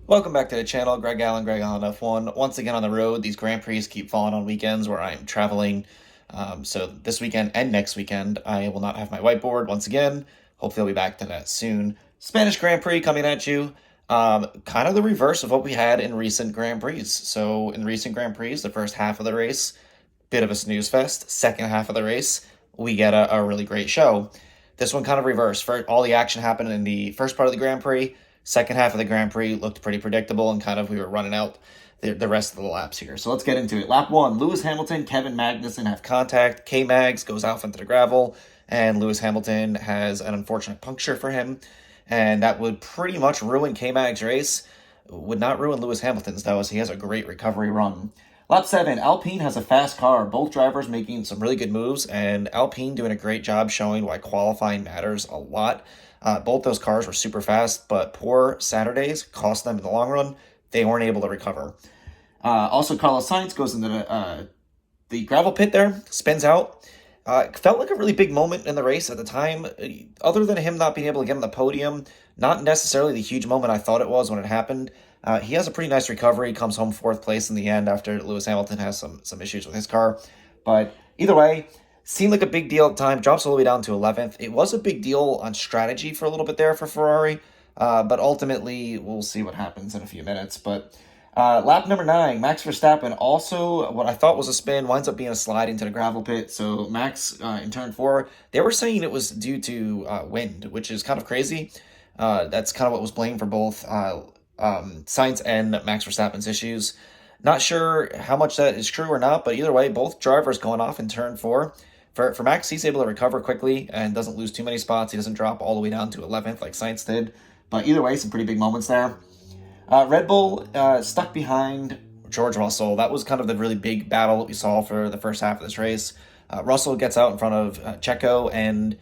Welcome back to the channel. Greg Allen, Greg Allen F1. Once again on the road, these Grand Prix keep falling on weekends where I am traveling. So this weekend and next weekend, I will not have my whiteboard once again. Hopefully I'll be back to that soon. Spanish Grand Prix coming at you. Kind of the reverse of what we had in recent Grand Prix. So in recent Grand Prix, the first half of the race, bit of a snooze fest. Second half of the race, we get a really great show. This one kind of reversed. For all the action happened in the first part of the Grand Prix. Second half of the Grand Prix looked pretty predictable, and kind of we were running out the rest of the laps here. So let's get into it. Lap 1, Lewis Hamilton, Kevin Magnussen have contact. K-Mags goes off into the gravel, and Lewis Hamilton has an unfortunate puncture for him, and that would pretty much ruin K-Mags' race. Would not ruin Lewis Hamilton's, though, as he has a great recovery run. Lap 7, Alpine has a fast car. Both drivers making some really good moves, and Alpine doing a great job showing why qualifying matters a lot. Both those cars were super fast, but poor Saturdays cost them in the long run. They weren't able to recover. Also, Carlos Sainz goes into the gravel pit there, spins out. Felt like a really big moment in the race at the time. Other than him not being able to get on the podium, not necessarily the huge moment I thought it was when it happened. He has a pretty nice recovery, comes home fourth place in the end after Lewis Hamilton has some issues with his car. But either way, seemed like a big deal at the time, drops all the way down to 11th. It was a big deal on strategy for a little bit there for Ferrari, but ultimately we'll see what happens in a few minutes. But lap number 9, Max Verstappen, also what I thought was a spin, winds up being a slide into the gravel pit. So Max in turn 4, they were saying it was due to wind, which is kind of crazy. That's kind of what was blamed for both Sainz and Max Verstappen's issues. Not sure how much that is true or not, but either way, both drivers going off in turn 4. For Max, he's able to recover quickly and doesn't lose too many spots. He doesn't drop all the way down to 11th like Sainz did. But either way, some pretty big moments there. Red Bull stuck behind George Russell. That was kind of the really big battle that we saw for the first half of this race. Russell gets out in front of Checo and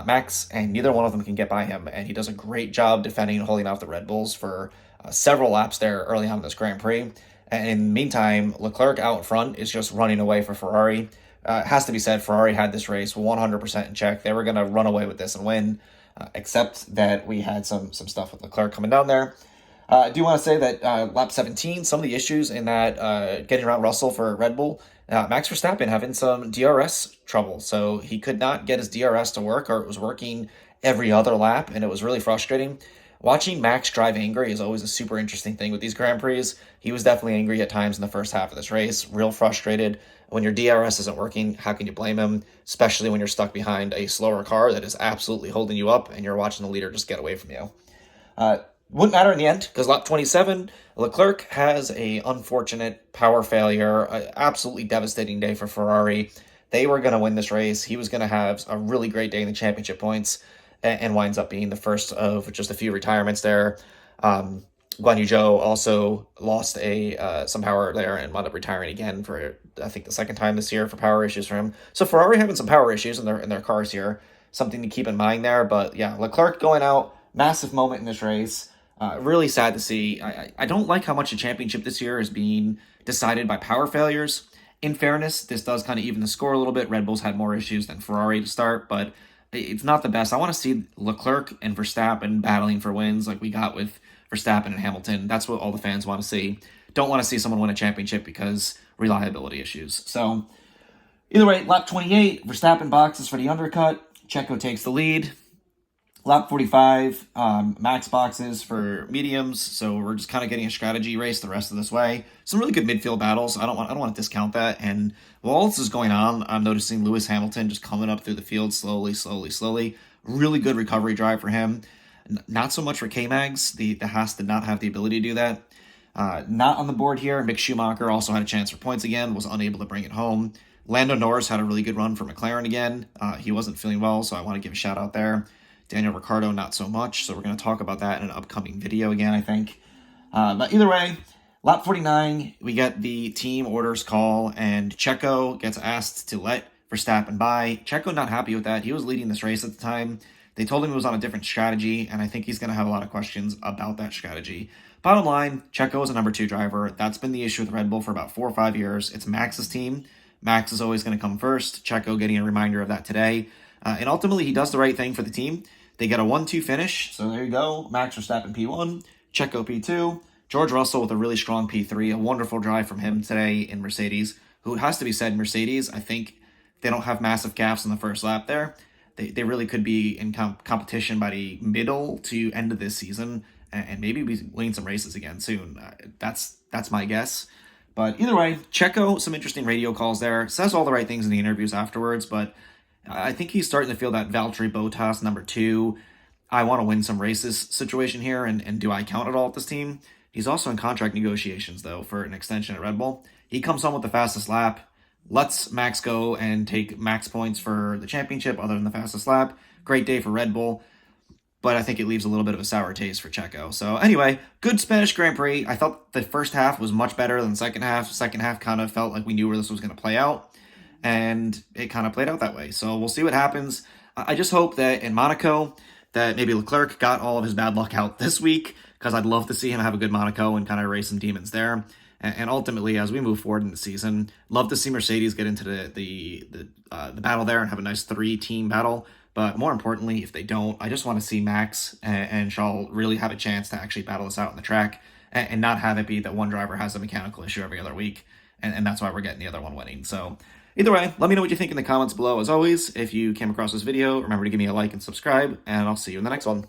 Max, and neither one of them can get by him. And he does a great job defending and holding off the Red Bulls for several laps there early on in this Grand Prix. And in the meantime, Leclerc out in front is just running away for Ferrari. Has to be said, Ferrari had this race 100% in check. They were going to run away with this and win, except that we had some stuff with Leclerc coming down there. I do want to say that lap 17, some of the issues in that getting around Russell for Red Bull, Max Verstappen having some DRS trouble. So he could not get his DRS to work, or it was working every other lap, and it was really frustrating. Watching Max drive angry is always a super interesting thing with these Grand Prix. He was definitely angry at times in the first half of this race, real frustrated. When your DRS isn't working, how can you blame him? Especially when you're stuck behind a slower car that is absolutely holding you up and you're watching the leader just get away from you. Wouldn't matter in the end, because lap 27, Leclerc has a unfortunate power failure, absolutely devastating day for Ferrari. They were going to win this race. He was going to have a really great day in the championship points, and winds up being the first of just a few retirements there. Guan Yu Zhou also lost some power there and wound up retiring again for, I think, the second time this year for power issues for him. So Ferrari having some power issues in their cars here, something to keep in mind there. But yeah, Leclerc going out, massive moment in this race. Really sad to see. I don't like how much the championship this year is being decided by power failures. In fairness, this does kind of even the score a little bit. Red Bulls had more issues than Ferrari to start, but it's not the best. I want to see Leclerc and Verstappen battling for wins like we got with Verstappen and Hamilton. That's what all the fans want to see. Don't want to see someone win a championship because reliability issues. So either way, lap 28, Verstappen boxes for the undercut. Checo takes the lead. Lap 45, Max boxes for mediums. So we're just kind of getting a strategy race the rest of this way. Some really good midfield battles. I don't want to discount that. And while this is going on, I'm noticing Lewis Hamilton just coming up through the field slowly. Really good recovery drive for him. Not so much for K-Mags. The Haas did not have the ability to do that. Not on the board here. Mick Schumacher also had a chance for points again, was unable to bring it home. Lando Norris had a really good run for McLaren again. He wasn't feeling well, so I want to give a shout out there. Daniel Ricciardo, not so much, so we're going to talk about that in an upcoming video again, I think. But either way, lap 49, we get the team orders call, and Checo gets asked to let Verstappen by. Checo not happy with that. He was leading this race at the time. They told him he was on a different strategy, and I think he's going to have a lot of questions about that strategy. Bottom line, Checo is a number 2 driver. That's been the issue with Red Bull for about 4 or 5 years. It's Max's team. Max is always going to come first. Checo getting a reminder of that today. And ultimately, he does the right thing for the team. They get a 1-2 finish. So there you go. Max Verstappen P1, Checo P2. George Russell with a really strong P3, a wonderful drive from him today in Mercedes, who it has to be said, Mercedes, I think they don't have massive gaps in the first lap there. They really could be in competition by the middle to end of this season and maybe be winning some races again soon. That's my guess. But either way, Checo, some interesting radio calls there. Says all the right things in the interviews afterwards, but I think he's starting to feel that Valtteri Bottas #2, I want to win some races situation here, and do I count it all at this team? He's also in contract negotiations, though, for an extension at Red Bull. He comes home with the fastest lap, lets Max go and take max points for the championship other than the fastest lap. Great day for Red Bull, but I think it leaves a little bit of a sour taste for Checo. So anyway, good Spanish Grand Prix. I felt the first half was much better than the second half. Second half kind of felt like we knew where this was going to play out, and it kind of played out that way. So we'll see what happens. I just hope that in Monaco, that maybe Leclerc got all of his bad luck out this week, because I'd love to see him have a good Monaco and kind of raise some demons there. And ultimately, as we move forward in the season, love to see Mercedes get into the battle there and have a nice 3-team battle. But more importantly, if they don't, I just want to see Max and Charles really have a chance to actually battle this out on the track and not have it be that one driver has a mechanical issue every other week. And that's why we're getting the other one winning. So either way, let me know what you think in the comments below. As always, if you came across this video, remember to give me a like and subscribe, and I'll see you in the next one.